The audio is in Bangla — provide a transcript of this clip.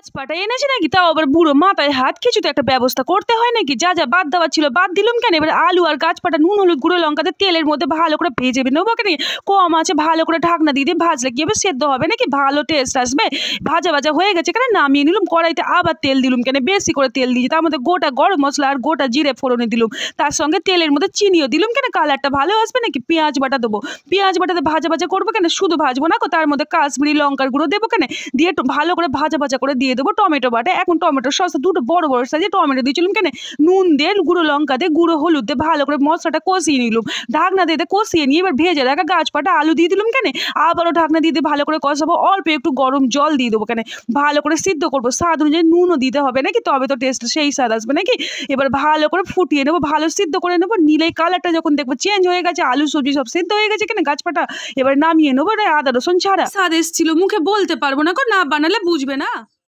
গাছপাটা এনেছে নাকি, তাও আবার বুড়ো মাথায় হাত, কিছু তো একটা ব্যবস্থা করতে হয় নাকি। যা যা বাদ দেওয়ার ছিল বাদ দিলুম কেন। এবার আলু আর গাছপাটা নুন হলুদ গুঁড়ো লঙ্কাতে তেলের মধ্যে ভালো করে ভেজে নেবো কেন। কম আছে ভালো করে ঢাকনা দিয়ে দিয়ে ভাজলে কি হবে, সেদ্ধ হবে নাকি, ভালো টেস্ট আসবে। ভাজা ভাজা হয়ে গেছে কেন, নামিয়ে নিলুম। কড়াইতে আবার তেল দিলুম কেন, বেশি করে তেল দিয়েছি। তার মধ্যে গোটা গরম মশলা আর গোটা জিরে ফোড়নে দিলুম। তার সঙ্গে তেলের মধ্যে চিনিও দিলুম কেন, কালারটা ভালো আসবে নাকি। পেঁয়াজ বাটা দেবো, পেঁয়াজ বাটাতে ভাজা ভাজা করবো কেন, শুধু ভাজবো না, তার মধ্যে কাশ্মীরি লঙ্কার গুঁড়ো দেবো কেন, দিয়ে একটু ভালো করে ভাজা ভাজা করে দিয়ে দেবো টমেটো বাটা। এখন টমেটো সস দুটো বড় বড় সাইজে টমেটো দিয়েছিলাম কেন, নুন দিয়ে গুঁড়ো লঙ্কা দিয়ে গুঁড়ো হলুদ দিয়ে ভালো করে মশলাটা কষিয়ে নিলাম। ঢাকনা দিয়ে কষিয়ে নিয়ে এবার ভেজে রাখা গাছপাটা আলু দিয়ে দিলাম কেন, আবারও ঢাকনা দিয়ে ভালো করে কষাবো। অল্প একটু গরম জল দিয়ে দেবো কেন, ভালো করে সিদ্ধ করবো। স্বাদ অনুযায়ী নুনও দিতে হবে নাকি, তবে তো টেস্ট সেই স্বাদ আসবে নাকি। এবার ভালো করে ফুটিয়ে নেবো, ভালো সিদ্ধ করে নেবো। নিলেই কালারটা যখন দেখবো চেঞ্জ হয়ে গেছে, আলু সবজি সব সিদ্ধ হয়ে গেছে কেন গাছপাটা, এবার নামিয়ে নেবো। আদা রসুন ছাড়া স্বাদ এসেছিল, মুখে বলতে পারবো না, না বানালে বুঝবে না।